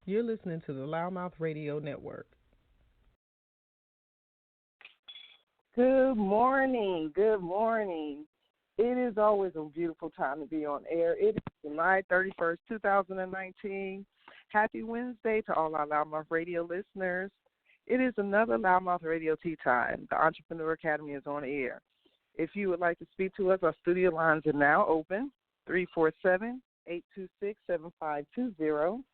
You're listening to the Loudmouth Radio Network. Good morning. Good morning. It is always a beautiful time to be on air. It is July 31st, 2019. Happy Wednesday to all our Loudmouth Radio listeners. It is another Loudmouth Radio Tea Time. The Entrepreneur Academy is on air. If you would like to speak to us, our studio lines are now open, 347-826-7520.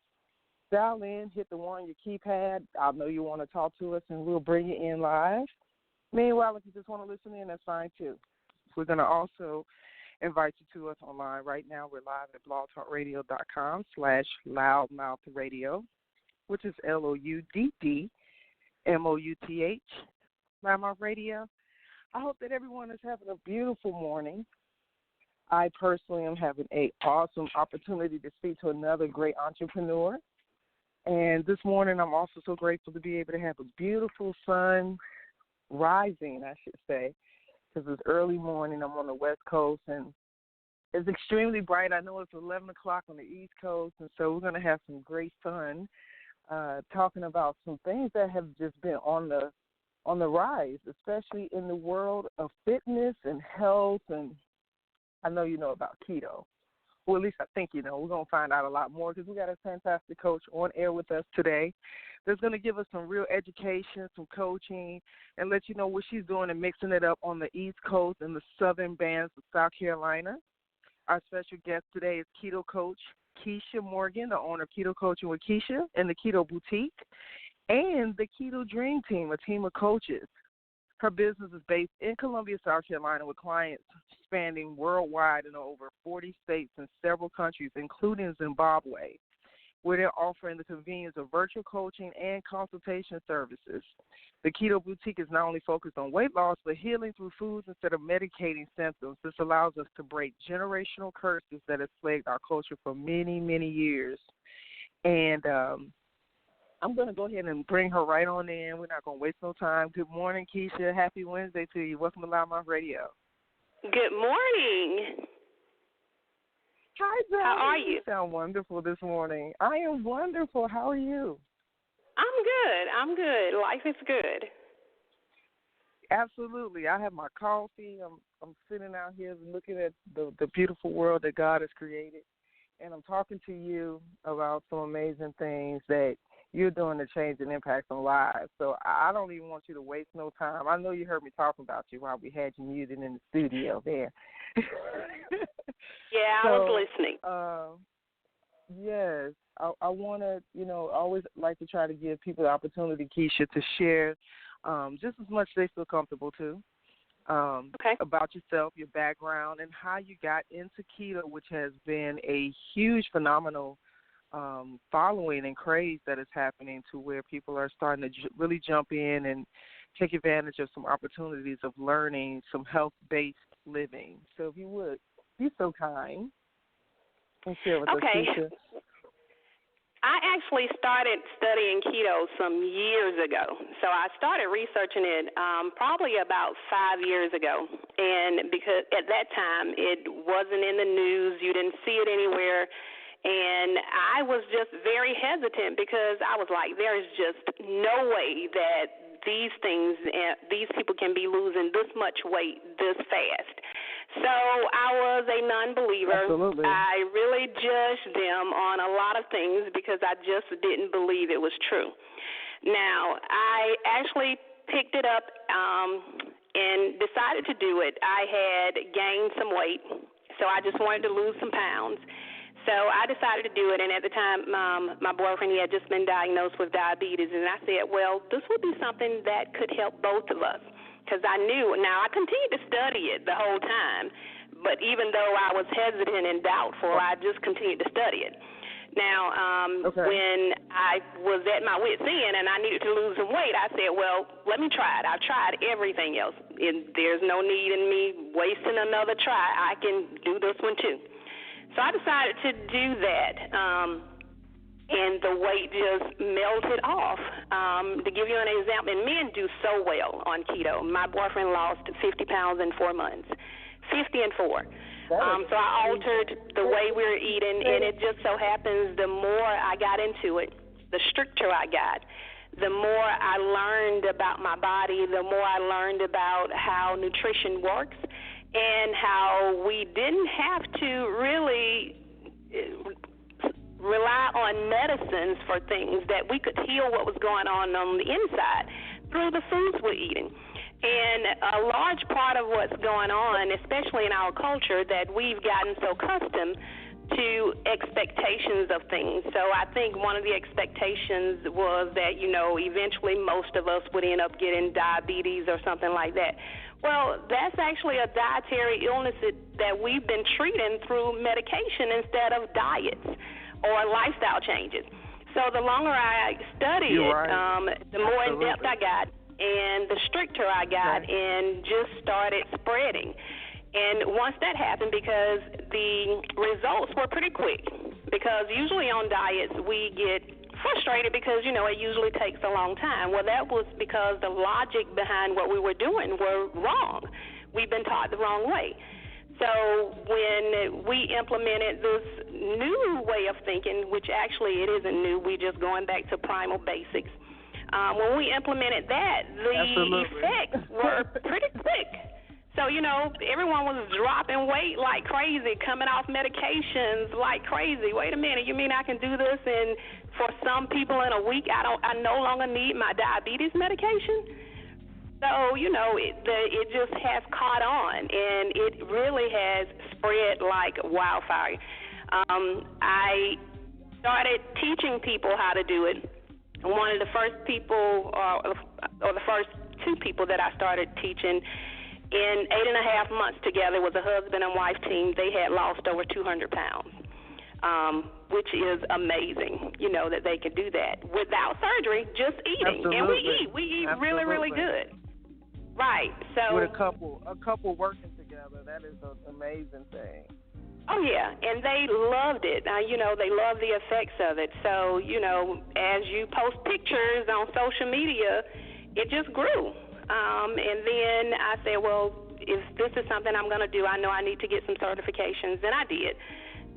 Dial in, hit the one on your keypad. I'll know you want to talk to us, and we'll bring you in live. Meanwhile, if you just want to listen in, that's fine, too. We're going to also invite you to us online. Right now, we're live at blogtalkradio.com/loudmouthradio, which is LOUDDMOUTH, Loudmouth Radio. I hope that everyone is having a beautiful morning. I personally am having an awesome opportunity to speak to another great entrepreneur. And this morning, I'm also so grateful to be able to have a beautiful sun rising, I should say, because it's early morning. I'm on the West Coast, and it's extremely bright. I know it's 11 o'clock on the East Coast, and so we're going to have some great fun talking about some things that have just been on the rise, especially in the world of fitness and health. And I know you know about keto. Well, at least I think you know. We're going to find out a lot more because we got a fantastic coach on air with us today that's going to give us some real education, some coaching, and let you know what she's doing and mixing it up on the East Coast and the southern bands of South Carolina. Our special guest today is Keto Coach Kisha Morgan, the owner of Keto Coaching with Kisha and the Keto Boutique, and the Keto Dream Team, a team of coaches. Her business is based in Columbia, South Carolina, with clients spanning worldwide in over 40 states and several countries, including Zimbabwe, where they're offering the convenience of virtual coaching and consultation services. The Keto Boutique is not only focused on weight loss, but healing through foods instead of medicating symptoms. This allows us to break generational curses that have plagued our culture for many, many years. And I'm going to go ahead and bring her right on in. We're not going to waste no time. Good morning, Kisha. Happy Wednesday to you. Welcome to Loudmouth Radio. Good morning. Hi, Zoe. How are you? You sound wonderful this morning. I am wonderful. How are you? I'm good. Life is good. Absolutely. I have my coffee. I'm sitting out here looking at the beautiful world that God has created, and I'm talking to you about some amazing things that you're doing to change and impact on lives. So I don't even want you to waste no time. I know you heard me talking about you while we had you muted in the studio there. Yeah, I was listening. Yes, I want to, I always like to try to give people the opportunity, Kisha, to share just as much as they feel comfortable to about yourself, your background, and how you got into keto, which has been a huge phenomenal following and craze that is happening to where people are starting to really jump in and take advantage of some opportunities of learning some health-based living. So if you would, be so kind and share with us, Kisha. I actually started studying keto some years ago. So I started researching it probably about 5 years ago. And because at that time it wasn't in the news, you didn't see it anywhere. And I was just very hesitant because I was like, there is just no way that these people can be losing this much weight this fast. So I was a non-believer. Absolutely. I really judged them on a lot of things because I just didn't believe it was true. Now, I actually picked it up and decided to do it. I had gained some weight, so I just wanted to lose some pounds. So I decided to do it, and at the time, my boyfriend, he had just been diagnosed with diabetes, and I said, well, this would be something that could help both of us, because I knew. Now, I continued to study it the whole time, But even though I was hesitant and doubtful, I just continued to study it. Now, when I was at my wit's end and I needed to lose some weight, I said, well, let me try it. I've tried everything else. There's no need in me wasting another try. I can do this one too. So I decided to do that, and the weight just melted off. To give you an example, and men do so well on keto. My boyfriend lost 50 pounds in 4 months, 50 and 4. So I altered the way we were eating, and it just so happens the more I got into it, the stricter I got, the more I learned about my body, the more I learned about how nutrition works and how we didn't have to really rely on medicines for things, that we could heal what was going on the inside through the foods we're eating. And a large part of what's going on, especially in our culture, that we've gotten so accustomed to expectations of things. So I think one of the expectations was that, eventually most of us would end up getting diabetes or something like that. Well, that's actually a dietary illness that we've been treating through medication instead of diets or lifestyle changes. So the longer I studied it, the more in depth I got, and the stricter I got, and just started spreading. And once that happened, because the results were pretty quick, because usually on diets we get frustrated because, it usually takes a long time. Well, that was because the logic behind what we were doing were wrong. We've been taught the wrong way. So when we implemented this new way of thinking, which actually it isn't new, we're just going back to primal basics. When we implemented that, the effects were pretty quick. So, everyone was dropping weight like crazy, coming off medications like crazy. Wait a minute, you mean I can do this? And for some people in a week, I no longer need my diabetes medication? So, it just has caught on, and it really has spread like wildfire. I started teaching people how to do it. One of the first people, or the first two people that I started teaching in 8.5 months together was a husband and wife team. They had lost over 200 pounds, which is amazing, that they could do that without surgery, just eating. Absolutely. And we eat really, really good. Right. So with a couple working together, that is an amazing thing. Oh, yeah, and they loved it. They love the effects of it. So, as you post pictures on social media, it just grew. And then I said, well, if this is something I'm going to do, I know I need to get some certifications, and I did.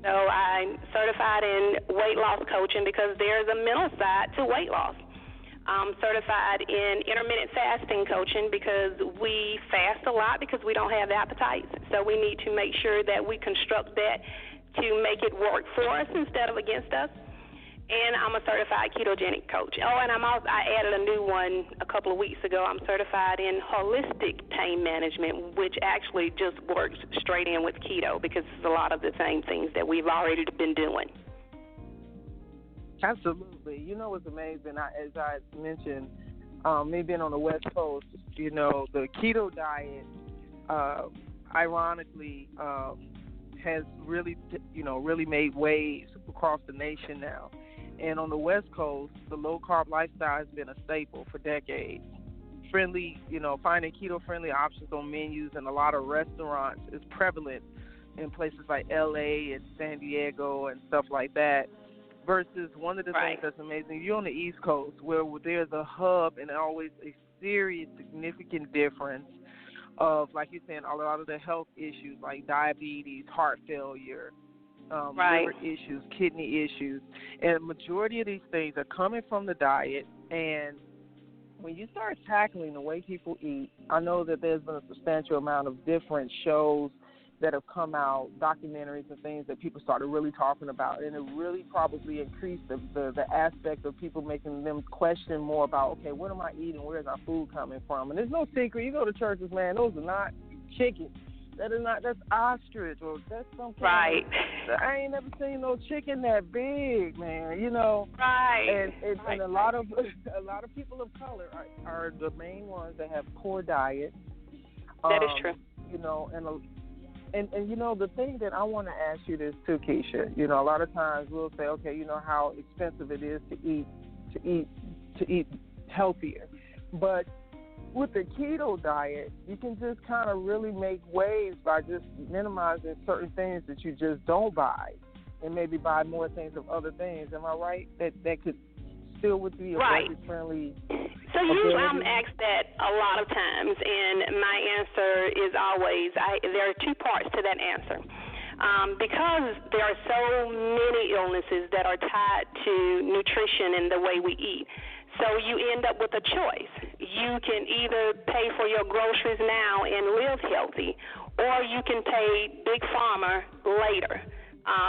So I'm certified in weight loss coaching because there's a mental side to weight loss. I'm certified in intermittent fasting coaching because we fast a lot because we don't have appetites. So we need to make sure that we construct that to make it work for us instead of against us. And I'm a certified ketogenic coach. Oh, and I added a new one a couple of weeks ago. I'm certified in holistic pain management, which actually just works straight in with keto because it's a lot of the same things that we've already been doing. Absolutely. What's amazing, as I mentioned, me being on the West Coast, the keto diet, ironically, has really, really made waves across the nation now. And on the West Coast, the low-carb lifestyle has been a staple for decades. Finding keto-friendly options on menus in a lot of restaurants is prevalent in places like L.A. and San Diego and stuff like that. Versus one of the things that's amazing, you're on the East Coast where there's a hub and always a serious, significant difference of, like you're saying, a lot of the health issues like diabetes, heart failure, liver issues, kidney issues. And the majority of these things are coming from the diet. And when you start tackling the way people eat, I know that there's been a substantial amount of different shows that have come out, documentaries and things that people started really talking about, and it really probably increased the aspect of people making them question more about, okay, what am I eating? Where is our food coming from? And there's no secret. You go to churches, man, those are not chicken. That's ostrich or that's something. Right. I ain't never seen no chicken that big, man. Right. And a lot of people of color are the main ones that have poor diet. That is true. And you know, the thing that I want to ask you this too, Kisha. You know, a lot of times we'll say, okay, you know how expensive it is to eat healthier, but with the keto diet, you can just kind of really make waves by just minimizing certain things that you just don't buy, and maybe buy more things of other things. Am I right? That could still would be a budget friendly. So you asked that a lot of times, and my answer is always there are two parts to that answer. Because there are so many illnesses that are tied to nutrition and the way we eat. So you end up with a choice. You can either pay for your groceries now and live healthy, or you can pay Big Pharma later.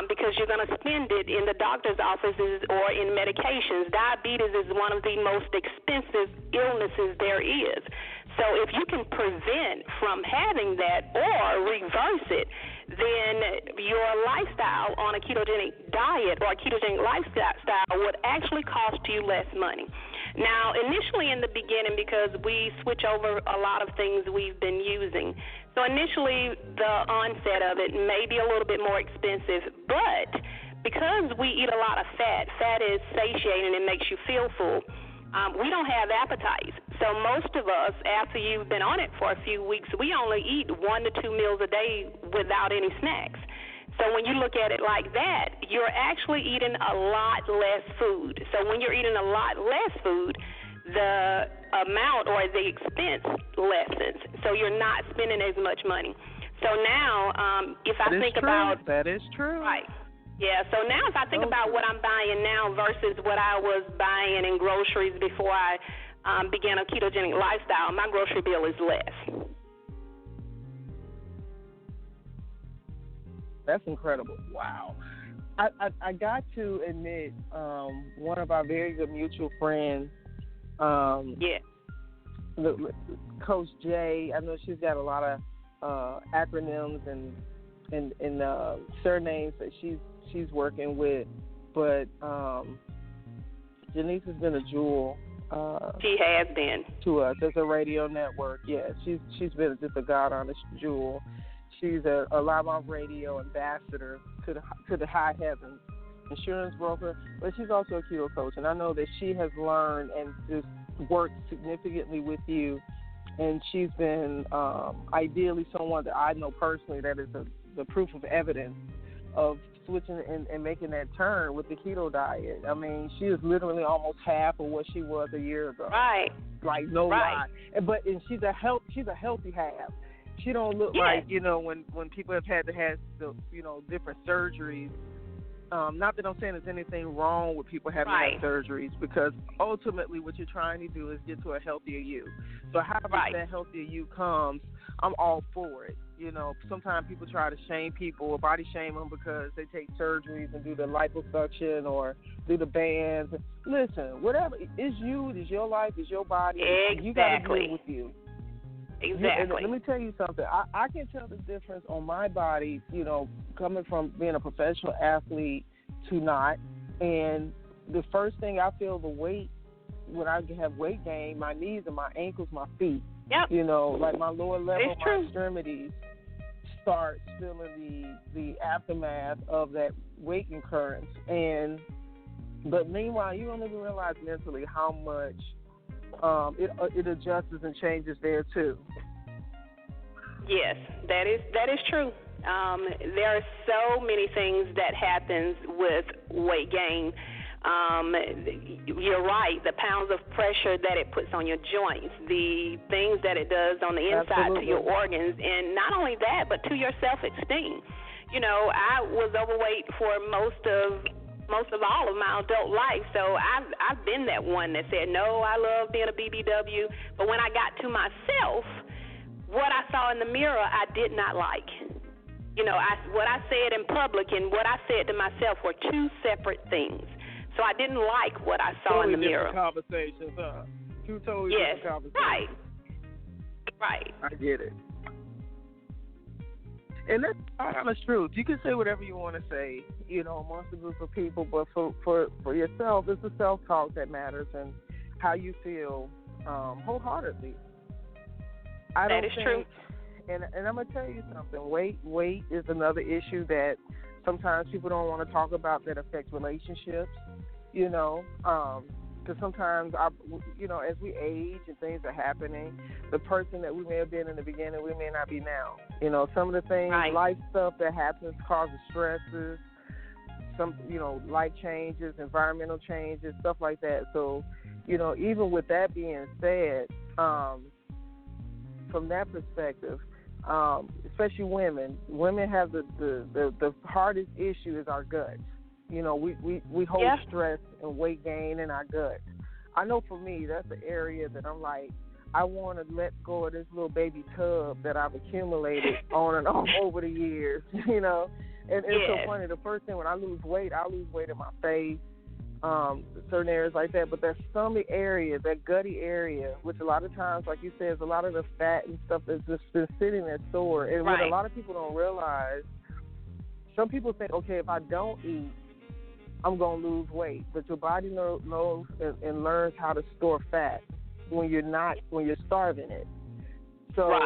Because you're going to spend it in the doctor's offices or in medications. Diabetes is one of the most expensive illnesses there is. So if you can prevent from having that or reverse it, then your lifestyle on a ketogenic diet or a ketogenic lifestyle would actually cost you less money. Now, initially in the beginning, because we switch over a lot of things we've been using, so initially the onset of it may be a little bit more expensive, but because we eat a lot of fat is satiating and makes you feel full, we don't have appetites. So most of us, after you've been on it for a few weeks, we only eat 1 to 2 meals a day without any snacks. So when you look at it like that, you're actually eating a lot less food. So when you're eating a lot less food, the amount or the expense lessens. So you're not spending as much money. So now, if I think about... That is true. Right. Yeah, so now if I think about what I'm buying now versus what I was buying in groceries before I began a ketogenic lifestyle, my grocery bill is less. That's incredible. Wow. I got to admit, one of our very good mutual friends, Coach J, I know she's got a lot of acronyms and surnames that she's working with, but Janice has been a jewel. She has been to us as a radio network. Yeah, she's been just a God honest jewel. She's a Live on Radio ambassador to the high heavens, insurance broker, but she's also a keto coach. And I know that she has learned and just worked significantly with you. And she's been ideally someone that I know personally that is the proof of evidence of switching and making that turn with the keto diet. I mean, she is literally almost half of what she was a year ago. Right. Like no lie. But she's a healthy half. She don't look like, you know, when people have had to have the, you know, different surgeries. Not that I'm saying there's anything wrong with people having had surgeries, because ultimately what you're trying to do is get to a healthier you. So however that healthier you comes, I'm all for it. You know, sometimes people try to shame people or body shame them because they take surgeries and do the liposuction or do the bands. Listen, whatever. It's you. It's your life. It's your body. Exactly. You got to deal with you. Exactly. Let me tell you something. I can tell the difference on my body, you know, coming from being a professional athlete to not. And the first thing I feel the weight, when I have weight gain, my knees and my ankles, my feet. Yep. You know, like my lower level, my extremities start feeling the aftermath of that weight incurrence. But meanwhile, you don't even realize mentally how much it adjusts and changes there too. Yes, that is true. There are so many things that happens with weight gain. You're right, the pounds of pressure that it puts on your joints, the things that it does on the inside to your organs, and not only that, but to your self-esteem. You know, I was overweight for most of all of my adult life, so I've been that one that said, no, I love being a BBW, but when I got to myself, what I saw in the mirror, I did not like. You know, what I said in public and what I said to myself were two separate things. So I didn't like what I saw in the mirror. Conversations, huh? Two totally different conversations. Right. I get it. And that's the honest truth. You can say whatever you want to say, you know, amongst a group of people, but for yourself, it's the self-talk that matters and how you feel wholeheartedly. That is true. And I'm gonna tell you something. Weight is another issue that sometimes people don't want to talk about that affects relationships. You know, because sometimes as we age and things are happening, the person that we may have been in the beginning, we may not be now. You know, some of the things, life stuff that happens causes stresses. Some, life changes, environmental changes, stuff like that. So, even with that being said, from that perspective, especially women have the hardest issue is our guts. We hold stress and weight gain in our guts. I know for me, that's the area that I'm like, I want to let go of this little baby tub that I've accumulated on and off over the years, And it's so funny. The first thing when I lose weight in my face, certain areas like that. But that stomach area, that gutty area, which a lot of times, like you said, is a lot of the fat and stuff that's just been sitting there stored. And what a lot of people don't realize, some people think, okay, if I don't eat, I'm going to lose weight. But your body knows and learns how to store fat when you're starving it. So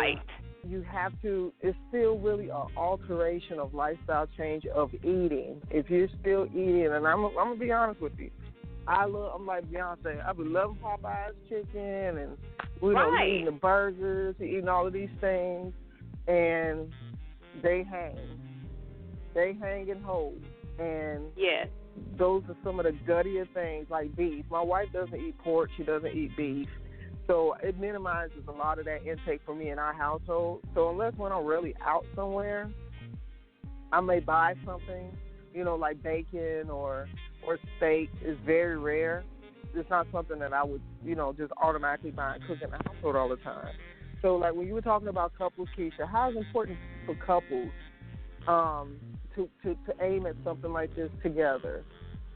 you have to, it's still really an alteration of lifestyle change of eating. If you're still eating, and I'm going to be honest with you, I'm like Beyonce. I've been loving Popeye's chicken and eating the burgers, eating all of these things, and they hang and hold. And those are some of the guttier things like beef. My wife doesn't eat pork. She doesn't eat beef. So it minimizes a lot of that intake for me in our household. So unless when I'm really out somewhere, I may buy something, like bacon or steak is very rare. It's not something that I would, just automatically buy and cook in the household all the time. So like when you were talking about couples, Kisha, how is it important for couples to aim at something like this together?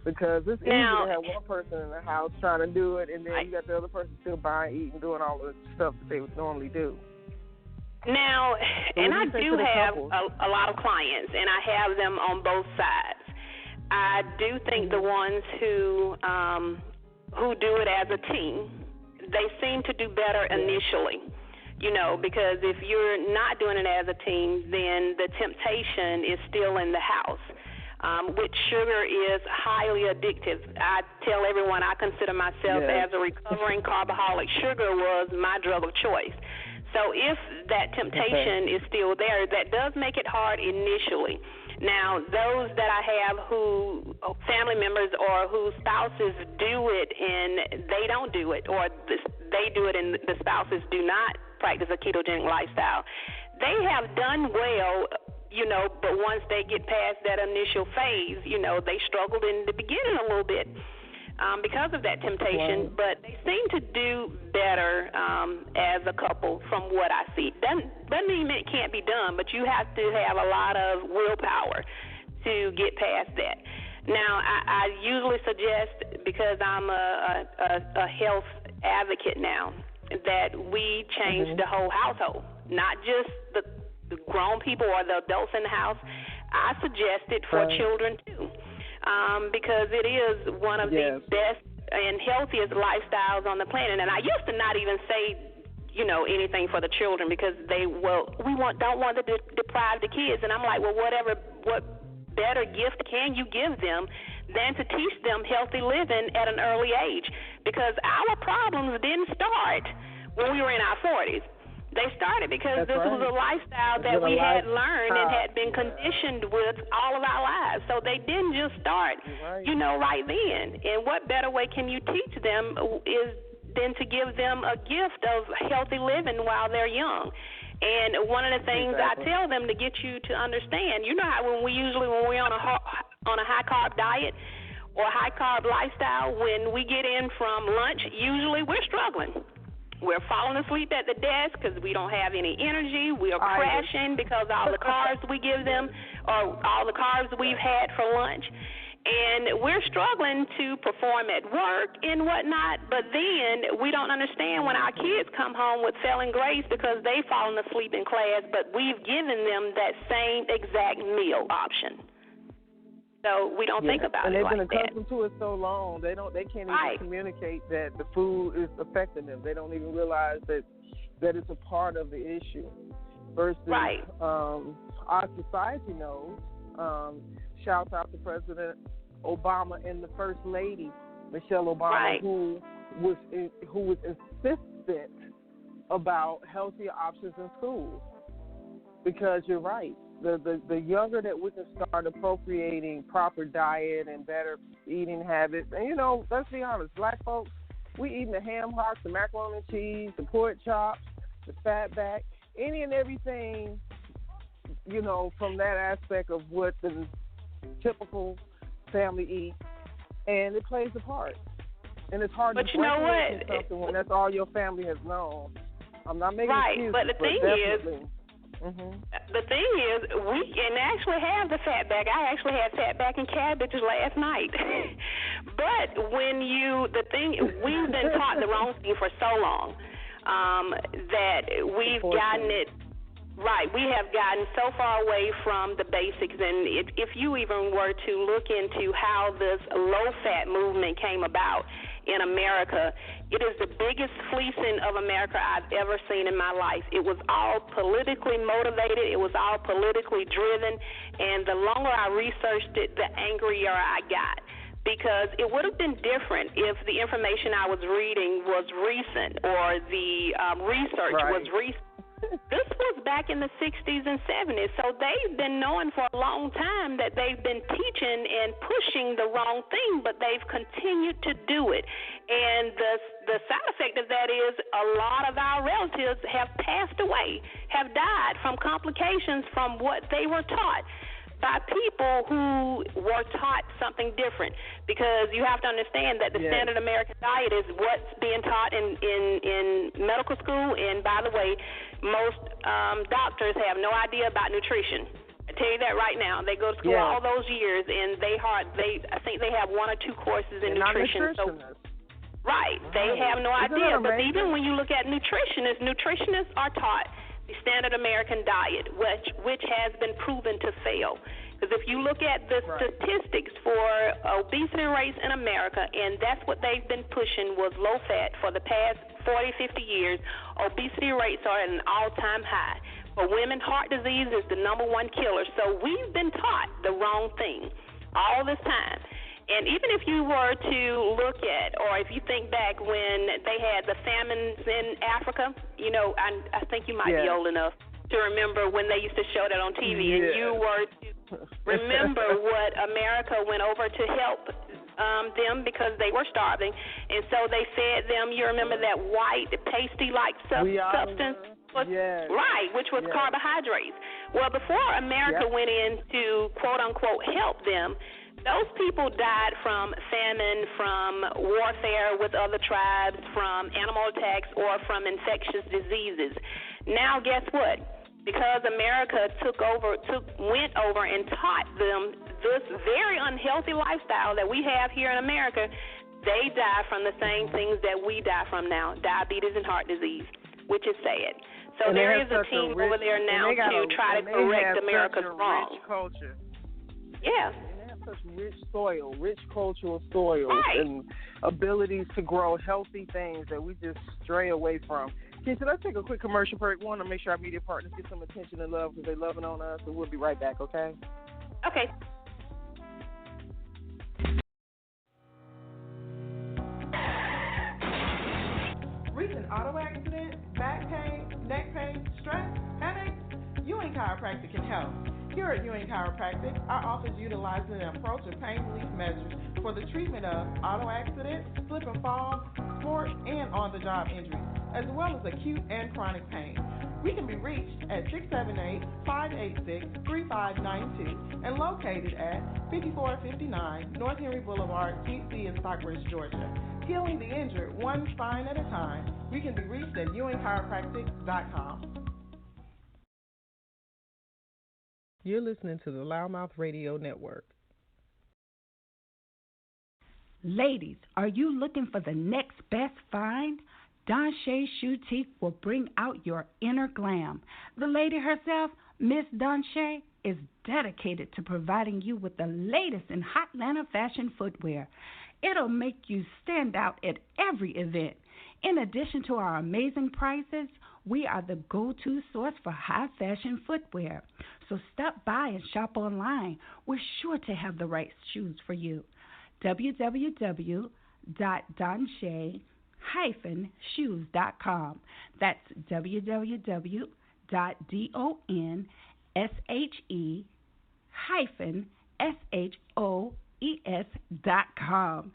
Because it's easy to have one person in the house trying to do it, and then you got the other person still buying, eating, doing all the stuff that they would normally do. Now, and I do have a lot of clients, and I have them on both sides. I do think the ones who do it as a team, they seem to do better initially. Because if you're not doing it as a team, then the temptation is still in the house. Which sugar is highly addictive. I tell everyone I consider myself as a recovering carboholic. Sugar was my drug of choice. So if that temptation is still there, that does make it hard initially. Now, those that I have who family members or whose spouses do it and they don't do it, or they do it and the spouses do not practice a ketogenic lifestyle, they have done well. But once they get past that initial phase, they struggled in the beginning a little bit because of that temptation. But they seem to do better as a couple from what I see. Doesn't mean it can't be done, but you have to have a lot of willpower to get past that. Now, I usually suggest, because I'm a health advocate now, that we change the whole household, not just the grown people or the adults in the house. I suggest it for children too, because it is one of the best and healthiest lifestyles on the planet. And I used to not even say, anything for the children, because don't want to deprive the kids. And I'm like, well, what better gift can you give them than to teach them healthy living at an early age? Because our problems didn't start when we were in our 40s. They started because this was a lifestyle that we had learned and had been conditioned with all of our lives. So they didn't just start, right then. And what better way can you teach them is than to give them a gift of healthy living while they're young. And one of the things I tell them to get you to understand, how when we're on a high carb diet or high carb lifestyle, when we get in from lunch, usually we're struggling. We're falling asleep at the desk because we don't have any energy. We are crashing because all the carbs we give them or all the carbs we've had for lunch. And we're struggling to perform at work and whatnot, but then we don't understand when our kids come home with failing grades because they've fallen asleep in class, but we've given them that same exact meal option. So we don't think about it like that. And they've been accustomed to it so long, they can't even communicate that the food is affecting them. They don't even realize that it's a part of the issue. versus right. Our society knows. Shouts out to President Obama and the First Lady, Michelle Obama, Right. who was insistent about healthier options in schools. Because you're right, the younger that we can start appropriating proper diet and better eating habits, and you know, let's be honest, black folks, we eating the ham hocks, the macaroni and cheese, the pork chops, the fat back, any and everything, you know, from that aspect of what the typical family eats, and it plays a part. And it's hard but to you know break what? something when that's all your family has known. I'm not making Right, excuses, but the thing definitely. The thing is, we can actually have the fat back. I actually had fat back and cabbage last night. But we've been taught the wrong thing for so long that we've gotten it. Right, we have gotten so far away from the basics, and if you even were to look into how this low-fat movement came about in America, it is the biggest fleecing of America I've ever seen in my life. It was all politically motivated. It was all politically driven, and the longer I researched it, the angrier I got. Because it would have been different if the information I was reading was recent or the research was recent. This was back in the 60s and 70s, so they've been knowing for a long time that they've been teaching and pushing the wrong thing, but they've continued to do it. And the side effect of that is a lot of our relatives have passed away, have died from complications from what they were taught by people who were taught something different, because you have to understand that the standard American diet is what's being taught in medical school, and by the way, most doctors have no idea about nutrition. I tell you that right now. They go to school all those years, and I think they have one or two courses in nutrition. So, right, they have no idea. But even when you look at nutritionists are taught the standard American diet, which has been proven to fail. Because if you look at the statistics for obesity rates in America, and that's what they've been pushing was low fat for the past 40, 50 years, obesity rates are at an all-time high. For women, heart disease is the number one killer. So we've been taught the wrong thing all this time. And even if you were to look at, or if you think back when they had the famines in Africa, you know, I think you might be old enough to remember when they used to show that on TV, and you were to remember what America went over to help them because they were starving, and so they fed them. You remember that white pasty-like substance? Right, which was carbohydrates. Well, before America went in to quote-unquote help them, those people died from famine, from warfare with other tribes, from animal attacks, or from infectious diseases. Now, guess what? Because America went over and taught them this very unhealthy lifestyle that we have here in America, they die from the same things that we die from now, diabetes and heart disease, which is sad. So there is a team over there now to try to correct America's wrong. Rich culture. Yeah. Such rich soil, rich cultural soil, and abilities to grow healthy things that we just stray away from. Kisha, let's take a quick commercial break. We want to make sure our media partners get some attention and love because they're loving on us, and we'll be right back, okay? Okay. Recent auto accident, back pain, neck pain, stress, headaches? Ewing Chiropractic can help. Here at Ewing Chiropractic, our office utilizes an approach of pain relief measures for the treatment of auto accidents, slip and fall, sports, and on-the-job injuries, as well as acute and chronic pain. We can be reached at 678-586-3592 and located at 5459 North Henry Boulevard, Suite C in Stockbridge, Georgia. Healing the injured one spine at a time. We can be reached at ewingchiropractic.com. You're listening to the Loudmouth Radio Network. Ladies, are you looking for the next best find? Donche Boutique will bring out your inner glam. The lady herself, Miss Donche, is dedicated to providing you with the latest in hot Atlanta fashion footwear. It'll make you stand out at every event. In addition to our amazing prices, We are the go-to source for high-fashion footwear. So stop by and shop online. We're sure to have the right shoes for you. www.donshe-shoes.com. That's www.donshe-shoes.com.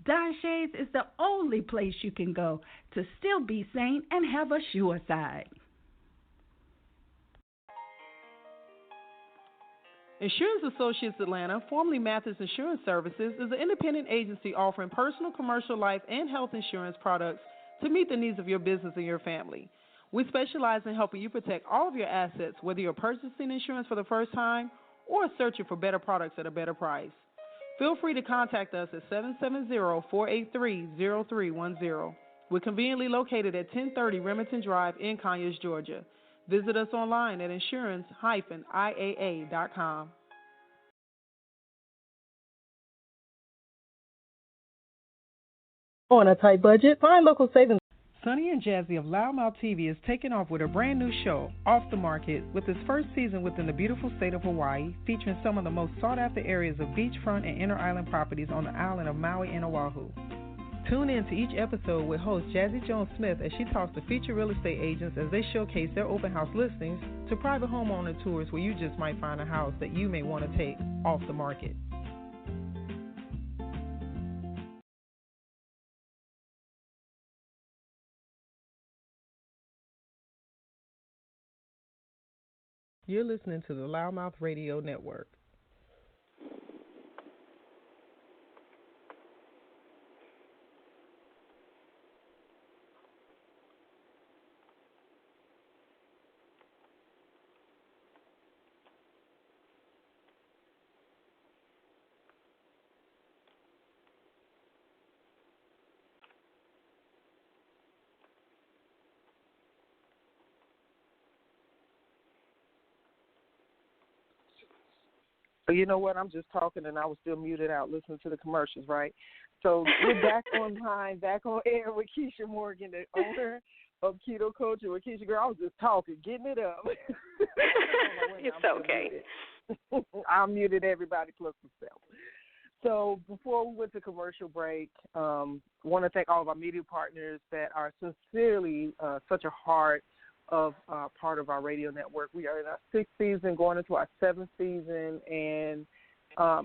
Don Shay's is the only place you can go to still be sane and have a sure side. Insurance Associates Atlanta, formerly Mathis Insurance Services, is an independent agency offering personal, commercial, life, and health insurance products to meet the needs of your business and your family. We specialize in helping you protect all of your assets, whether you're purchasing insurance for the first time or searching for better products at a better price. Feel free to contact us at 770-483-0310. We're conveniently located at 1030 Remington Drive in Conyers, Georgia. Visit us online at insurance-iaa.com. On a tight budget, find local savings. Sunny and Jazzy of Loudmouth TV is taking off with a brand new show, Off the Market, with its first season within the beautiful state of Hawaii, featuring some of the most sought-after areas of beachfront and inner island properties on the island of Maui and Oahu. Tune in to each episode with host Jazzy Jones-Smith as she talks to featured real estate agents as they showcase their open house listings to private homeowner tours where you just might find a house that you may want to take off the market. You're listening to the Loudmouth Radio Network. You know what? I'm just talking and I was still muted out listening to the commercials, right? So we're back online, back on air with Kisha Morgan, the owner of Keto Coaching with Kisha. Girl, I was just talking, getting it up. It's okay. I muted everybody plus myself. So before we went to commercial break, want to thank all of our media partners that are sincerely such a heart of part of our radio network. We are in our 6th season, going into our 7th season, and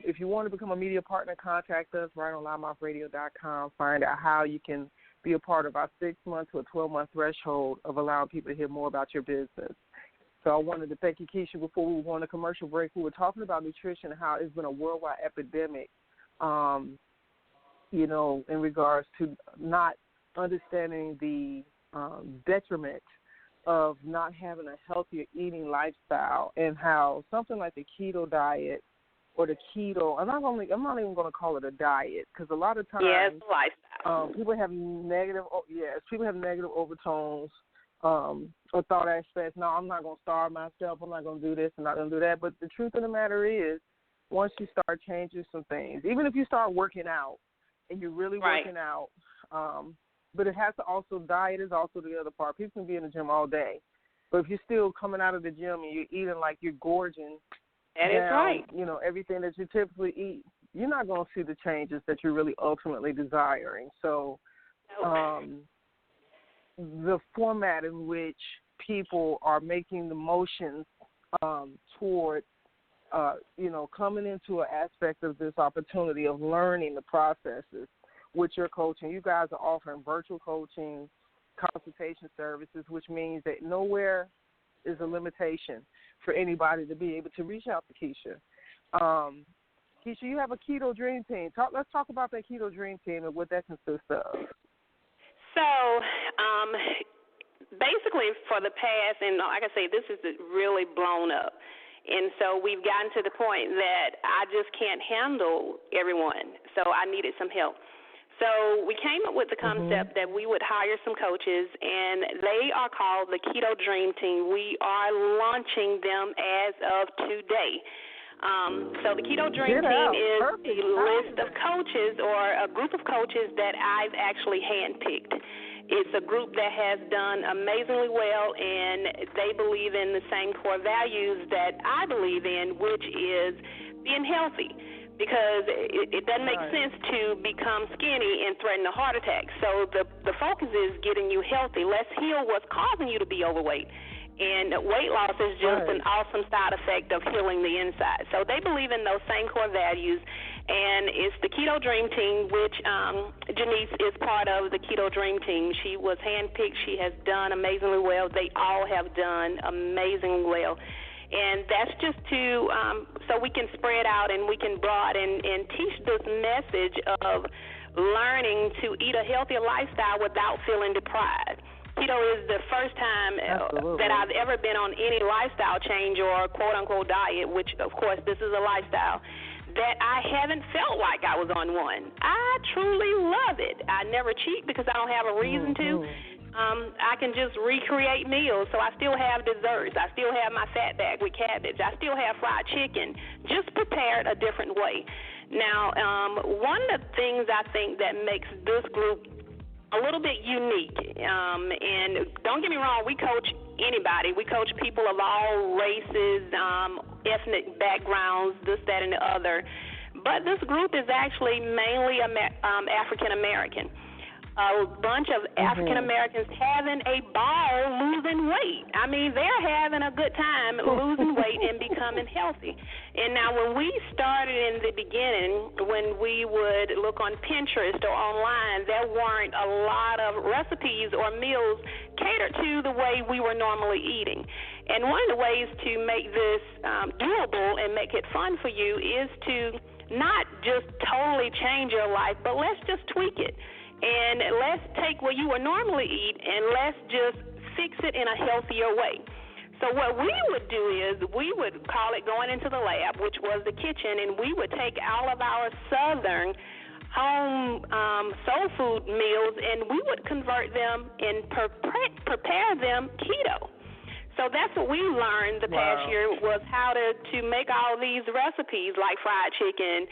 if you want to become a media partner, contact us right on loudmouthradio.com. Find out how you can be a part of our 6-month to a 12-month threshold of allowing people to hear more about your business. So I wanted to thank you, Kisha. Before we went on a commercial break, we were talking about nutrition and how it's been a worldwide epidemic, in regards to not understanding the detriment of not having a healthier eating lifestyle, and how something like the keto diet or the keto, I'm not even going to call it a diet, because a lot of times lifestyle. people have negative overtones or thought aspects. No, I'm not going to starve myself. I'm not going to do this. I'm not going to do that. But the truth of the matter is, once you start changing some things, even if you start working out and you're really working out, but it has to also, diet is also the other part. People can be in the gym all day, but if you're still coming out of the gym and you're eating like you're gorging, that is right. Everything that you typically eat, you're not going to see the changes that you're really ultimately desiring. So the format in which people are making the motions toward, coming into an aspect of this opportunity of learning the processes with your coaching. You guys are offering virtual coaching, consultation services, which means that nowhere is a limitation for anybody to be able to reach out to Kisha. Kisha, you have a Keto Dream Team. Let's talk about that Keto Dream Team and what that consists of. So, basically for the past, and like I say, this is really blown up. And so we've gotten to the point that I just can't handle everyone. So I needed some help. So we came up with the concept that we would hire some coaches, and they are called the Keto Dream Team. We are launching them as of today. So the Keto Dream Team is a list of coaches or a group of coaches that I've actually handpicked. It's a group that has done amazingly well, and they believe in the same core values that I believe in, which is being healthy. Because it doesn't make sense to become skinny and threaten a heart attack. So the focus is getting you healthy. Let's heal what's causing you to be overweight. And weight loss is just an awesome side effect of healing the inside. So they believe in those same core values. And it's the Keto Dream Team, which Janice is part of the Keto Dream Team. She was handpicked. She has done amazingly well. They all have done amazingly well. And that's just to so we can spread out and we can broaden and teach this message of learning to eat a healthier lifestyle without feeling deprived. Keto is the first time that I've ever been on any lifestyle change or quote-unquote diet, which, of course, this is a lifestyle, that I haven't felt like I was on one. I truly love it. I never cheat because I don't have a reason to. I can just recreate meals, so I still have desserts. I still have my fat bag with cabbage. I still have fried chicken, just prepared a different way. Now, one of the things I think that makes this group a little bit unique, and don't get me wrong, we coach anybody. We coach people of all races, ethnic backgrounds, this, that, and the other. But this group is actually mainly African-American. A bunch of African-Americans having a ball losing weight. I mean, they're having a good time losing weight and becoming healthy. And now when we started in the beginning, when we would look on Pinterest or online, there weren't a lot of recipes or meals catered to the way we were normally eating. And one of the ways to make this doable and make it fun for you is to not just totally change your life, but let's just tweak it. And let's take what you would normally eat and let's just fix it in a healthier way. So what we would do is we would call it going into the lab, which was the kitchen, and we would take all of our southern home soul food meals and we would convert them and prepare them keto. So that's what we learned the past year was how to make all these recipes like fried chicken,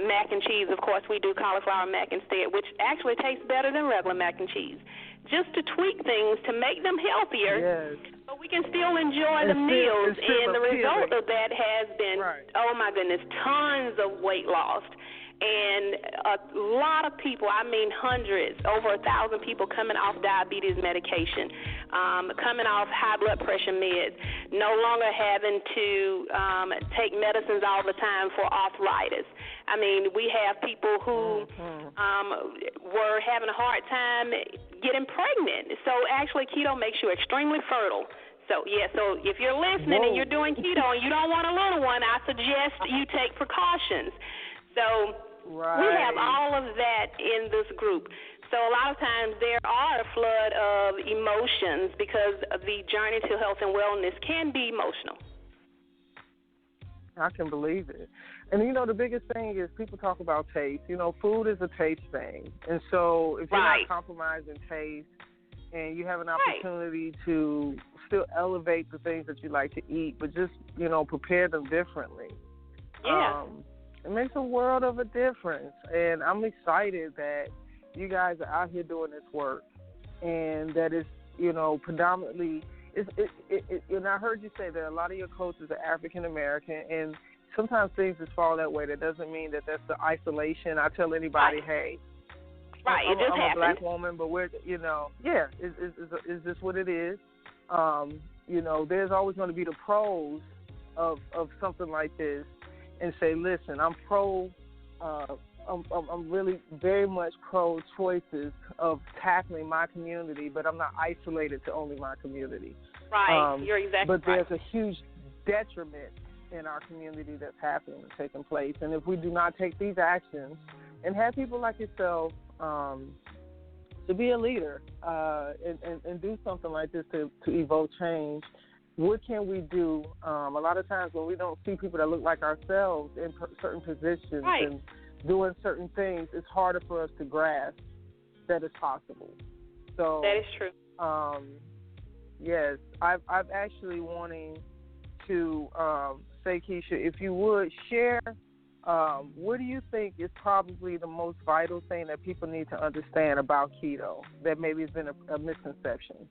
mac and cheese. Of course, we do cauliflower mac instead, which actually tastes better than regular mac and cheese. Just to tweak things to make them healthier, but we can still enjoy the meals. And the result of that has been, oh my goodness, tons of weight loss. And a lot of people, I mean hundreds, over 1,000 people coming off diabetes medication, coming off high blood pressure meds, no longer having to take medicines all the time for arthritis. I mean, we have people who were having a hard time getting pregnant. So actually keto makes you extremely fertile. So, so if you're listening and you're doing keto and you don't want a little one, I suggest you take precautions. So we have all of that in this group. So a lot of times there are a flood of emotions because the journey to health and wellness can be emotional. I can believe it. And, you know, the biggest thing is people talk about taste. You know, food is a taste thing. And so if you're not compromising taste and you have an opportunity to still elevate the things that you like to eat, but just, you know, prepare them differently. It makes a world of a difference, and I'm excited that you guys are out here doing this work, and that it's, you know, predominantly. And I heard you say that a lot of your coaches are African American, and sometimes things just fall that way. That doesn't mean that that's the isolation. I tell anybody, hey, I'm a black woman, but we're, you know, is this what it is? You know, there's always going to be the pros of something like this. And say, listen, I'm I'm really very much pro choices of tackling my community, but I'm not isolated to only my community. You're exactly But there's a huge detriment in our community that's happening and taking place. And if we do not take these actions and have people like yourself to be a leader and do something like this to evoke change, what can we do? A lot of times when we don't see people that look like ourselves in certain positions and doing certain things, it's harder for us to grasp that it's possible. So that is true. Yes, I've actually wanting to say, Kisha, if you would share what do you think is probably the most vital thing that people need to understand about keto that maybe has been a misconception?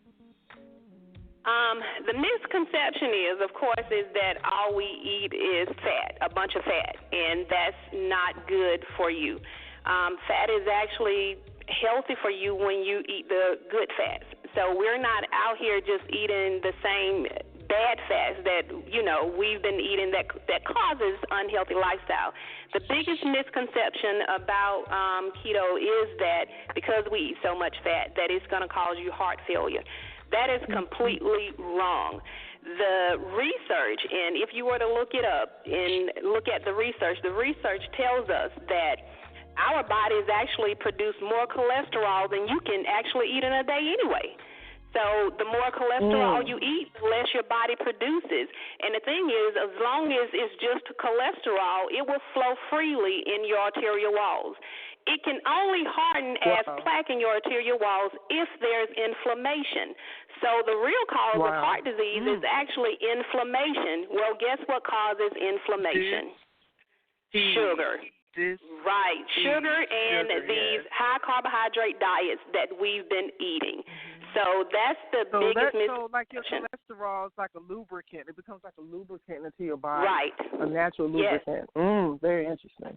The misconception is, of course, is that all we eat is fat, a bunch of fat, and that's not good for you. Fat is actually healthy for you when you eat the good fats. So we're not out here just eating the same bad fats that, we've been eating that causes unhealthy lifestyle. The biggest misconception about keto is that because we eat so much fat that it's going to cause you heart failure. That is completely wrong. The research, and if you were to look it up and look at the research tells us that our bodies actually produce more cholesterol than you can actually eat in a day anyway. So the more cholesterol you eat, the less your body produces. And the thing is, as long as it's just cholesterol, it will flow freely in your arterial walls. It can only harden as plaque in your arterial walls if there's inflammation. So the real cause of heart disease is actually inflammation. Well, guess what causes inflammation? Sugar. Right, sugar and these high carbohydrate diets that we've been eating. So that's the biggest misconception. So like your cholesterol is like a lubricant. It becomes like a lubricant into your body. Right. A natural lubricant. Very interesting.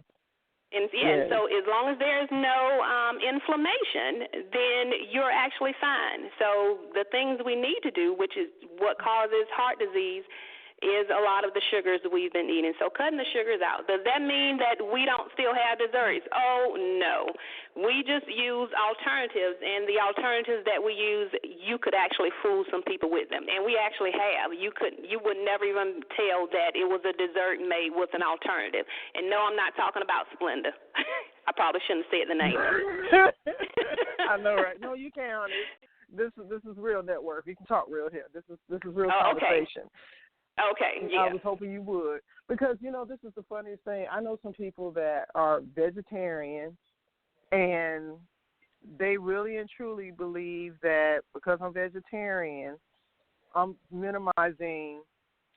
And so as long as there's no inflammation, then you're actually fine. So the things we need to do, which is what causes heart disease, is a lot of the sugars that we've been eating. So cutting the sugars out. Does that mean that we don't still have desserts? Oh, no. We just use alternatives, and the alternatives that we use, you could actually fool some people with them, and we actually have. You would never even tell that it was a dessert made with an alternative. And no, I'm not talking about Splenda. I probably shouldn't have said the name. I know, right? No, you can't, honey. This is real network. You can talk real here. This is real conversation. Okay, yeah. I was hoping you would. Because, this is the funniest thing. I know some people that are vegetarian, and they really and truly believe that because I'm vegetarian, I'm minimizing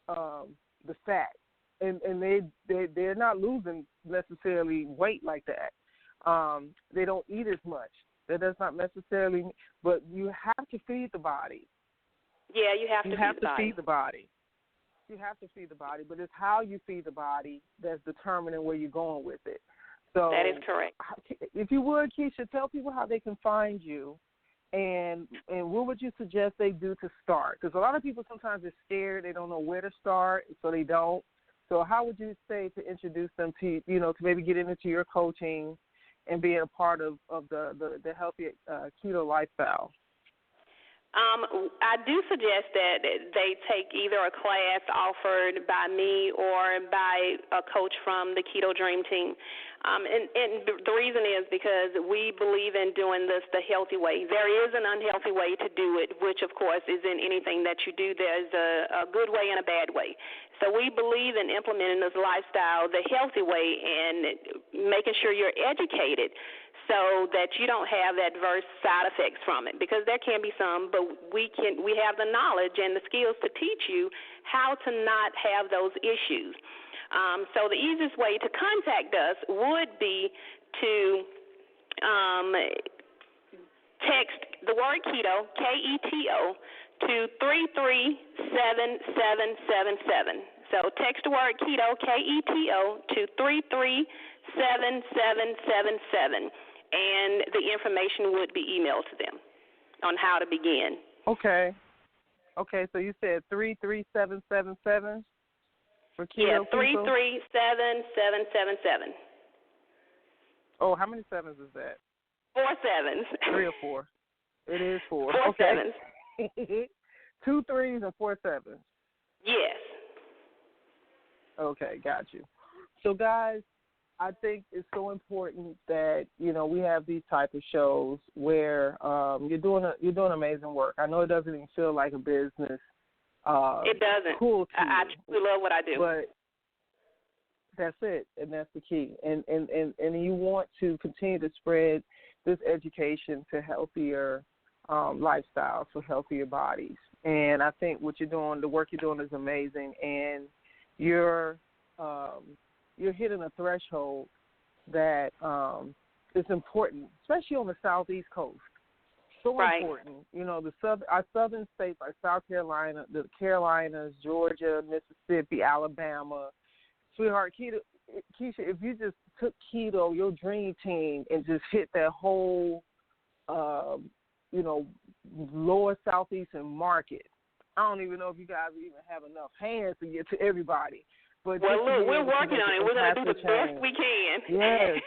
the fat. And they're not losing necessarily weight like that. They don't eat as much. That does not necessarily, but you have to feed the body. Yeah, you have to feed the body. You have to feed the body, but it's how you feed the body that's determining where you're going with it. So that is correct. If you would, Kisha, tell people how they can find you, and what would you suggest they do to start? Because a lot of people sometimes are scared; they don't know where to start, so they don't. So how would you say to introduce them to to maybe get into your coaching and being a part of the healthy keto lifestyle? I do suggest that they take either a class offered by me or by a coach from the Keto Dream Team. And the reason is because we believe in doing this the healthy way. There is an unhealthy way to do it, which, of course, is in anything that you do. There's a good way and a bad way. So we believe in implementing this lifestyle the healthy way and making sure you're educated so that you don't have adverse side effects from it, because there can be some, but we have the knowledge and the skills to teach you how to not have those issues. So the easiest way to contact us would be to text the word keto, Keto, to 337777. So text the word keto, Keto, to 337777. And the information would be emailed to them on how to begin. Okay, so you said 33777 for keto? Yeah, 337777. Oh, how many sevens is that? 4 sevens. 3 or 4? It is 4. 4 sevens. 2 3s and 4 sevens. Yes. Okay, got you. So, guys, I think it's so important that we have these type of shows where you're doing amazing work. I know it doesn't even feel like a business. It doesn't. Cool. I truly love what I do. But that's it, and that's the key. And you want to continue to spread this education to healthier lifestyles for healthier bodies. And I think what you're doing, the work you're doing, is amazing. And you're you're hitting a threshold that is important, especially on the southeast coast. So right. important. You know, our southern states like South Carolina, the Carolinas, Georgia, Mississippi, Alabama. Sweetheart, Keisha, if you just took keto, your dream team, and just hit that whole, lower southeastern market, I don't even know if you guys even have enough hands to get to everybody. But well, look, we're working on it. We're going to do the best we can. Yes.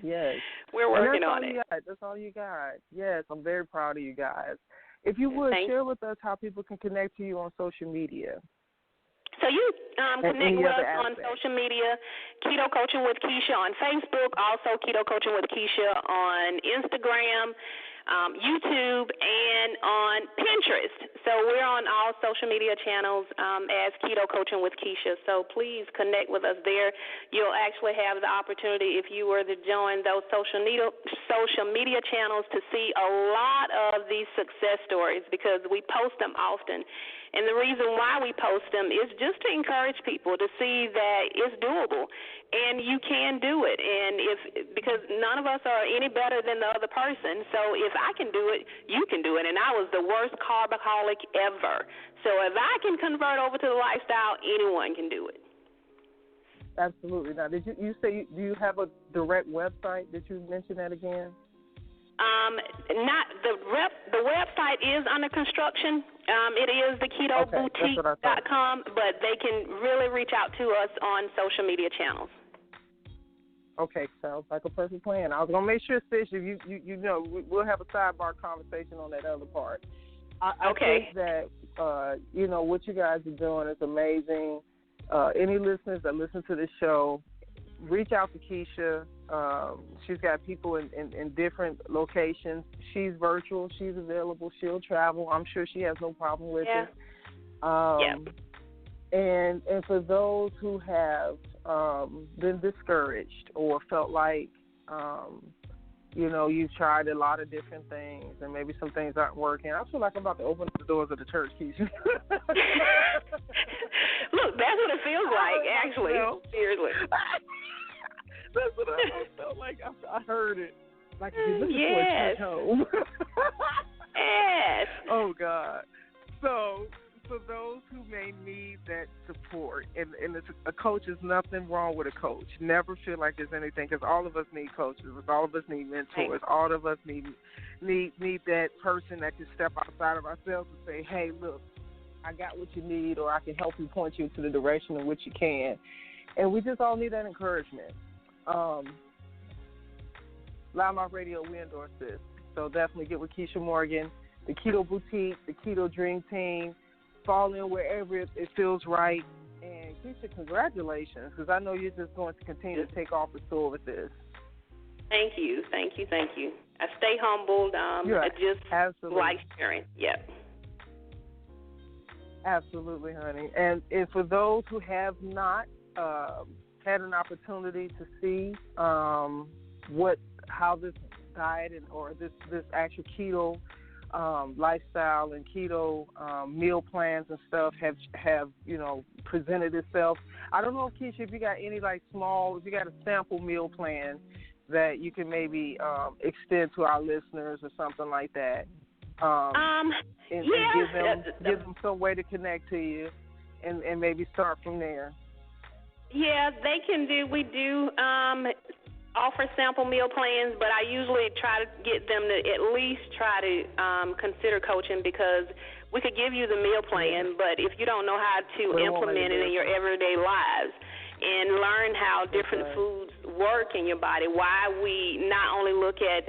Yes. We're working on it. That's all you got. Yes, I'm very proud of you guys. If you would, share with us how people can connect to you on social media. So you connect with us on social media, Keto Coaching with Kisha on Facebook, also Keto Coaching with Kisha on Instagram, YouTube, and on Pinterest. So we're on all social media channels as Keto Coaching with Kisha. So please connect with us there. You'll actually have the opportunity, if you were to join those social media channels, to see a lot of these success stories because we post them often. And the reason why we post them is just to encourage people to see that it's doable and you can do it. And because none of us are any better than the other person, so if I can do it, you can do it. And I was the worst carbaholic ever. So if I can convert over to the lifestyle, anyone can do it. Absolutely. Now, did you say, do you have a direct website? Did you mention that again? Not the website is under construction. It is the Keto Boutique.com, but they can really reach out to us on social media channels. Okay, sounds like a perfect plan. I was gonna make sure, sis, if you know, we'll have a sidebar conversation on that other part. I think that what you guys are doing is amazing. Any listeners that listen to this show, reach out to Kisha. She's got people in different locations. She's virtual. She's available. She'll travel. I'm sure she has no problem with it. And for those who have been discouraged or felt like, you've tried a lot of different things and maybe some things aren't working, I feel like I'm about to open up the doors of the church, Kisha. Look, that's what it feels like, actually. Seriously. That's what I felt like. I heard it. Like, you listen to a church home. Yes. Oh, God. So, for those who may need that support, and a coach is nothing wrong with a coach. Never feel like there's anything, because all of us need coaches. All of us need mentors. All of us need that person that can step outside of ourselves and say, hey, look, I got what you need, or I can help you, point you to the direction in which you can. And we just all need that encouragement. Loudmouth Radio, we endorse this. So definitely get with Kisha Morgan, the Keto Boutique, the Keto Dream Team. Fall in wherever it feels right. And Kisha, congratulations, because I know you're just going to continue to take off the soar with this. Thank you. I stay humbled. I just like sharing. Yep. Absolutely, honey. And for those who have not had an opportunity to see how this diet or this actual keto lifestyle and keto meal plans and stuff have presented itself. I don't know, Kisha, if you got any if you got a sample meal plan that you can maybe extend to our listeners or something like that. And give them some way to connect to you and maybe start from there. Yeah, we do offer sample meal plans, but I usually try to get them to at least try to consider coaching, because we could give you the meal plan, but if you don't know how to implement it in your everyday lives and learn how different foods work in your body, why we not only look at,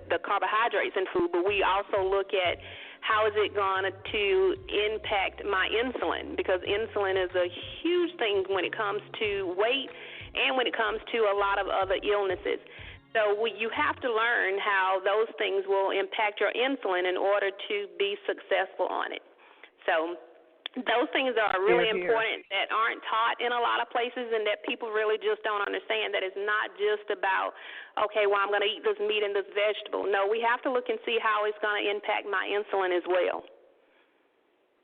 the carbohydrates in food, but we also look at how is it going to impact my insulin, because insulin is a huge thing when it comes to weight and when it comes to a lot of other illnesses. So you have to learn how those things will impact your insulin in order to be successful on it. So those things are really important that aren't taught in a lot of places, and that people really just don't understand, that it's not just about, okay, well, I'm going to eat this meat and this vegetable. No, we have to look and see how it's going to impact my insulin as well.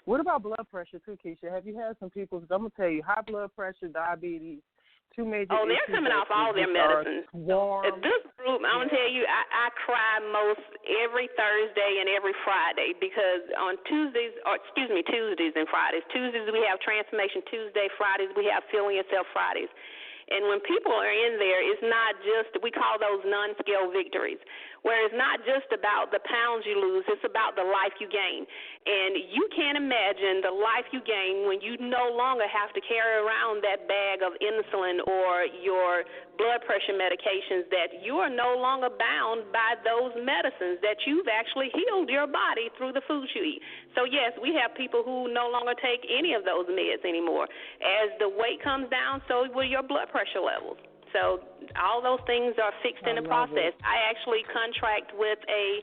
What about blood pressure too, Kisha? Have you had some people? Because I'm gonna tell you, high blood pressure, diabetes, two major issues. Oh, they're coming off all their medicines. This group, I'm going to tell you, I cry most every Thursday and every Friday because on Tuesdays and Fridays. Tuesdays we have Transformation Tuesday. Fridays we have Feeling Yourself Fridays. And when people are in there, it's not just, we call those non-scale victories, where it's not just about the pounds you lose, it's about the life you gain. And you can't imagine the life you gain when you no longer have to carry around that bag of insulin or your blood pressure medications, that you are no longer bound by those medicines, that you've actually healed your body through the foods you eat. So, yes, we have people who no longer take any of those meds anymore. As the weight comes down, so will your blood pressure levels. So all those things are fixed in the process. I actually contract with a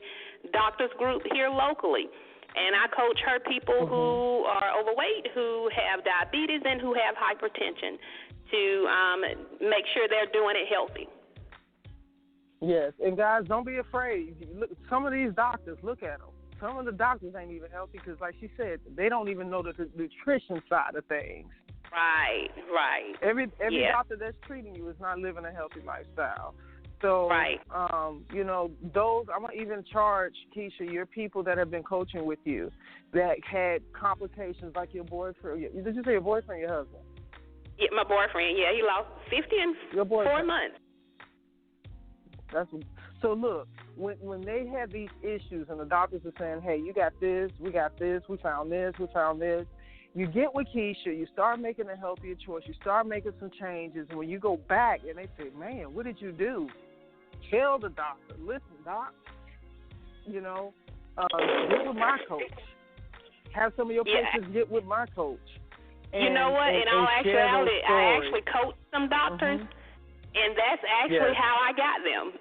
doctor's group here locally, and I coach her people who are overweight, who have diabetes, and who have hypertension to make sure they're doing it healthy. Yes, and guys, don't be afraid. Look, some of these doctors, look at them. Some of the doctors ain't even healthy because, like she said, they don't even know the nutrition side of things. Right. Every doctor that's treating you is not living a healthy lifestyle. So, those, I'm going to even charge, Kisha, your people that have been coaching with you that had complications like your boyfriend. Did you say your boyfriend or your husband? Yeah, my boyfriend. Yeah, he lost 50 in 4 months. So look, when they have these issues and the doctors are saying, hey, you got this, we found this. You get with Kisha, you start making a healthier choice, you start making some changes, and when you go back and they say, man, what did you do? Tell the doctor, listen, doc, get with my coach. Have some of your patients get with my coach. And, you know what? In all actuality, I actually coach some doctors. And that's actually how I got them.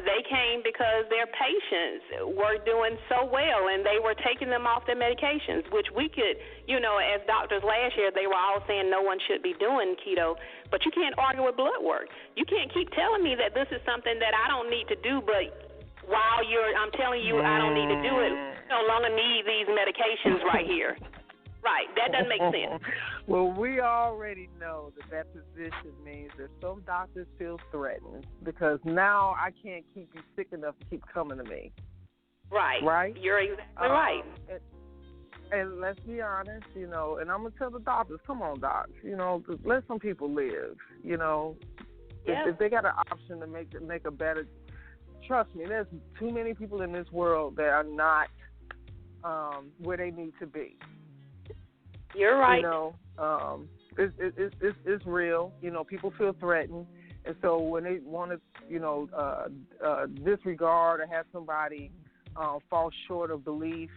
They came because their patients were doing so well, and they were taking them off their medications, which we could, as doctors last year, they were all saying no one should be doing keto, but you can't argue with blood work. You can't keep telling me that this is something that I don't need to do, but while I'm telling you I don't need to do it, you no longer need these medications right here. Right, that doesn't make sense. Well, we already know that position means that some doctors feel threatened because now I can't keep you sick enough to keep coming to me. Right? You're exactly right. And let's be honest, and I'm going to tell the doctors, come on, docs, let some people live, If they got an option to make a better, trust me, there's too many people in this world that are not where they need to be. You're right. It's real. People feel threatened, and so when they want to, disregard or have somebody fall short of belief,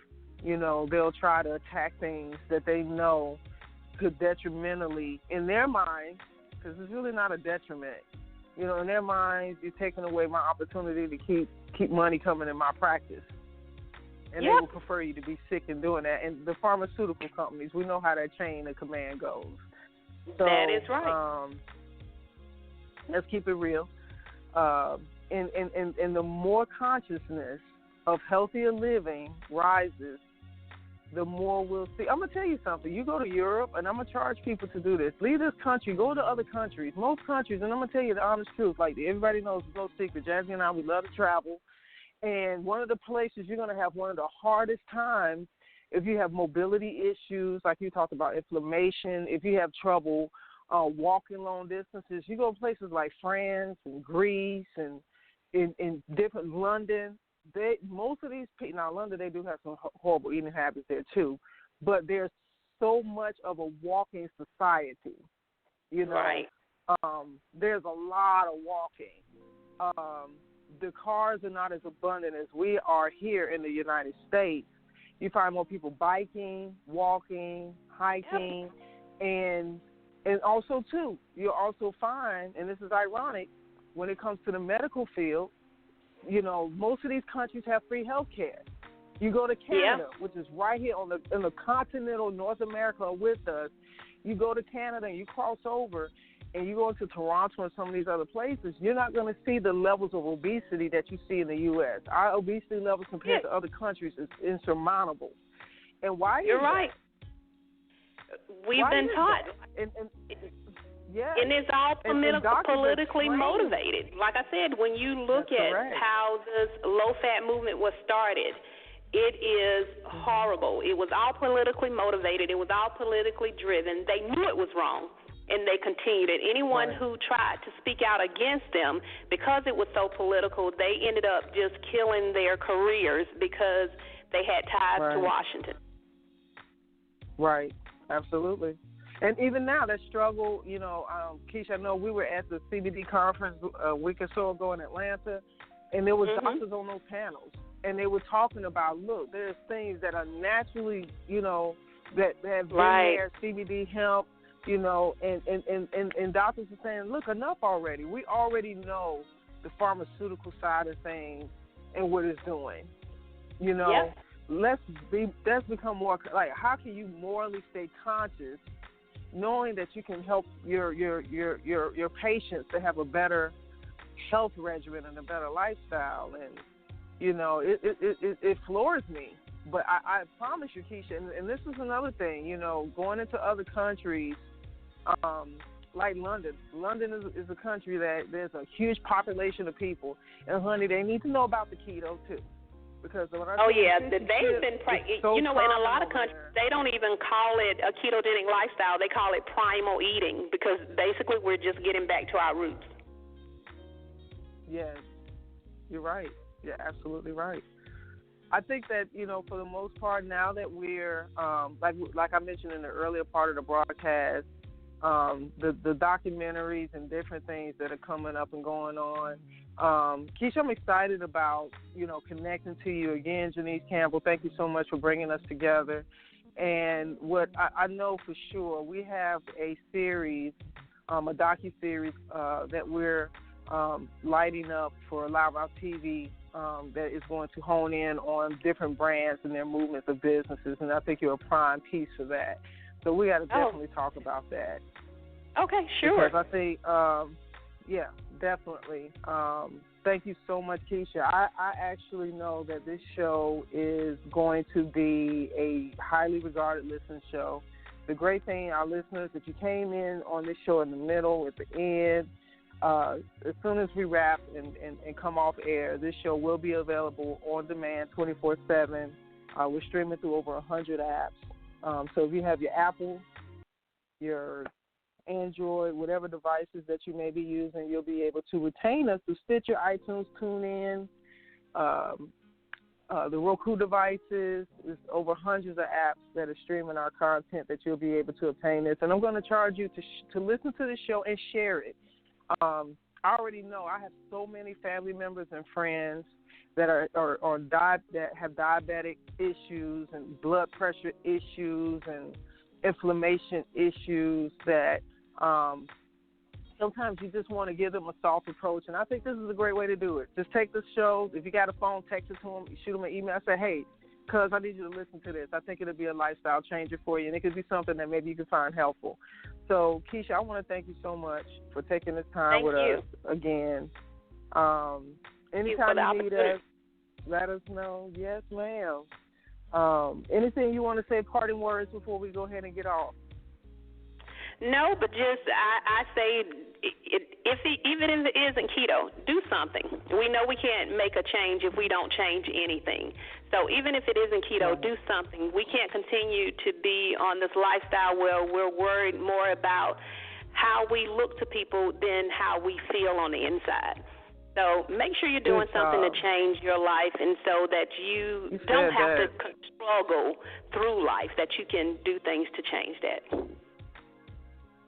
they'll try to attack things that they know could detrimentally, in their minds, because it's really not a detriment. In their minds, you're taking away my opportunity to keep money coming in my practice. And they will prefer you to be sick in doing that. And the pharmaceutical companies, we know how that chain of command goes. So, that is right. Let's keep it real. And the more consciousness of healthier living rises, the more we'll see. I'm going to tell you something. You go to Europe, and I'm going to charge people to do this. Leave this country. Go to other countries. Most countries, and I'm going to tell you the honest truth. Like everybody knows, it's no secret. Jasmine and I, we love to travel. And one of the places you're going to have one of the hardest times if you have mobility issues, like you talked about inflammation, if you have trouble walking long distances, you go to places like France and Greece and in different London. Most of these people, now London, they do have some horrible eating habits there too, but there's so much of a walking society, Right. There's a lot of walking. The cars are not as abundant as we are here in the United States. You find more people biking, walking, hiking, and also, too, you'll also find, and this is ironic, when it comes to the medical field, most of these countries have free health care. You go to Canada, which is right here in the continental North America with us. You go to Canada and you cross over, and you go into Toronto and some of these other places, you're not going to see the levels of obesity that you see in the U.S. Our obesity levels compared to other countries is insurmountable. And why? You're right. we've been taught. Yeah. And it's all politically motivated. Like I said, when you look at how this low-fat movement was started, it is horrible. It was all politically motivated. It was all politically driven. They knew it was wrong, and they continued it. Anyone who tried to speak out against them, because it was so political, they ended up just killing their careers because they had ties to Washington. Right. Absolutely. And even now, that struggle, Kisha, I know we were at the CBD conference a week or so ago in Atlanta, and there were doctors on those panels, and they were talking about, look, there's things that are naturally, that have been there, CBD hemp, and doctors are saying, look, enough already. We already know the pharmaceutical side of things and what it's doing. Let's become more like, how can you morally stay conscious, knowing that you can help your patients to have a better health regimen and a better lifestyle, and it floors me. But I promise you, Kisha, and this is another thing, going into other countries, like London. London is a country that there's a huge population of people, and honey, they need to know about the keto too. Because when they've been in a lot of countries they don't even call it a ketogenic lifestyle. They call it primal eating, because basically we're just getting back to our roots. Yes, you're right. You're absolutely right. I think that for the most part, now that we're like I mentioned in the earlier part of the broadcast, the documentaries and different things that are coming up and going on. Kisha, I'm excited about, connecting to you again, Janice Campbell. Thank you so much for bringing us together. And what I know for sure, we have a series, a docu-series that we're lighting up for Live Out TV that is going to hone in on different brands and their movements of businesses. And I think you're a prime piece for that. So we got to definitely talk about that. Okay, sure. Because I think, definitely. Thank you so much, Kisha. I actually know that this show is going to be a highly regarded listening show. The great thing, our listeners, if you came in on this show in the middle, at the end, as soon as we wrap and come off air, this show will be available on demand 24/7. We're streaming through over 100 apps. So if you have your Apple, your Android, whatever devices that you may be using, you'll be able to retain us through Stitcher, iTunes, TuneIn, the Roku devices. There's over hundreds of apps that are streaming our content that you'll be able to obtain this. And I'm going to charge you to listen to the show and share it. I already know I have so many family members and friends that that have diabetic issues and blood pressure issues and inflammation issues that sometimes you just want to give them a soft approach, and I think this is a great way to do it. Just take the show. If you got a phone, text it to them, shoot them an email, say, hey, cuz I need you to listen to this. I think it'll be a lifestyle changer for you, and it could be something that maybe you can find helpful. So, Kisha, I want to thank you so much for taking this time with us again. Anytime you need us, let us know. Yes, ma'am. Anything you want to say, parting words before we go ahead and get off? No, but just I say, even if it isn't keto, do something. We know we can't make a change if we don't change anything. So even if it isn't keto, do something. We can't continue to be on this lifestyle where we're worried more about how we look to people than how we feel on the inside. So make sure you're doing something to change your life, and so that you don't have to struggle through life, that you can do things to change that.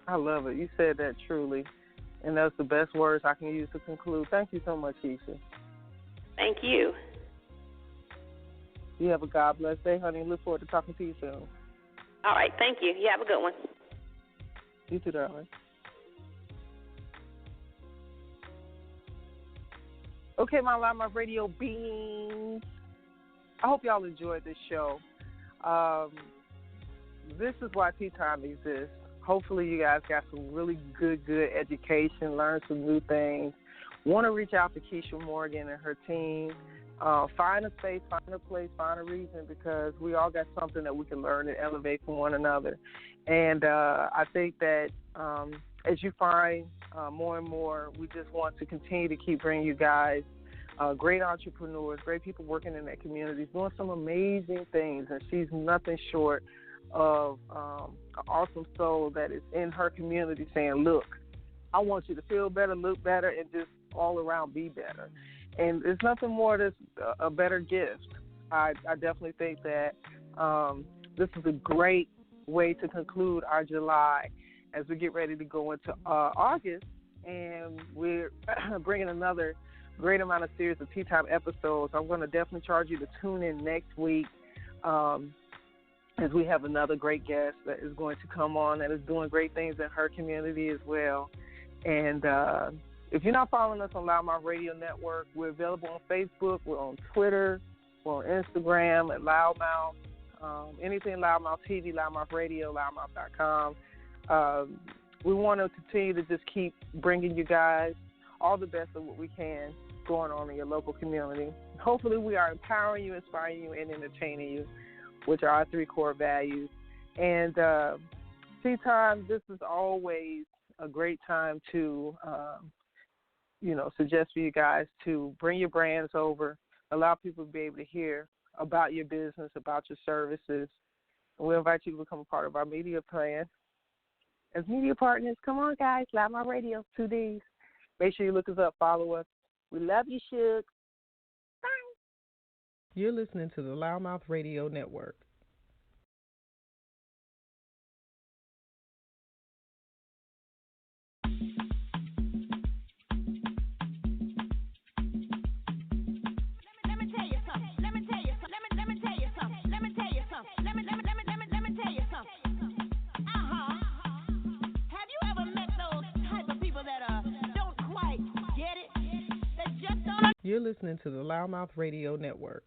I love it. You said that truly, and that's the best words I can use to conclude. Thank you so much, Kisha. Thank you. You have a God bless day, honey. Look forward to talking to you soon. All right. Thank you. You have a good one. You too, darling. Okay, my Live My Radio beings. I hope y'all enjoyed this show. This is why Tea Time exists. Hopefully you guys got some really good education, learned some new things. Want to reach out to Kisha Morgan and her team. Find a space, find a place, find a reason, because we all got something that we can learn and elevate from one another. And I think that as you find more and more, we just want to continue to keep bringing you guys great entrepreneurs, great people working in that community, doing some amazing things. And she's nothing short of an awesome soul that is in her community saying, look, I want you to feel better, look better, and just all around be better. And there's nothing more that's a better gift. I definitely think that this is a great way to conclude our July as we get ready to go into August. And we're bringing another great amount of series of Tea Time episodes. I'm going to definitely charge you to tune in next week as we have another great guest that is going to come on that is doing great things in her community as well. And if you're not following us on Loudmouth Radio Network, we're available on Facebook, we're on Twitter, we're on Instagram at Loudmouth, anything Loudmouth TV, Loudmouth Radio, loudmouth.com. We want to continue to just keep bringing you guys all the best of what we can going on in your local community. Hopefully we are empowering you, inspiring you, and entertaining you, which are our three core values. And Tea Time, this is always a great time to, suggest for you guys to bring your brands over, allow people to be able to hear about your business, about your services. And we invite you to become a part of our media plan. As media partners, come on, guys, Loudmouth Radio, 2 Ds. Make sure you look us up, follow us. We love you, Shug. Bye. You're listening to the Loudmouth Radio Network. You're listening to the Loudmouth Radio Network.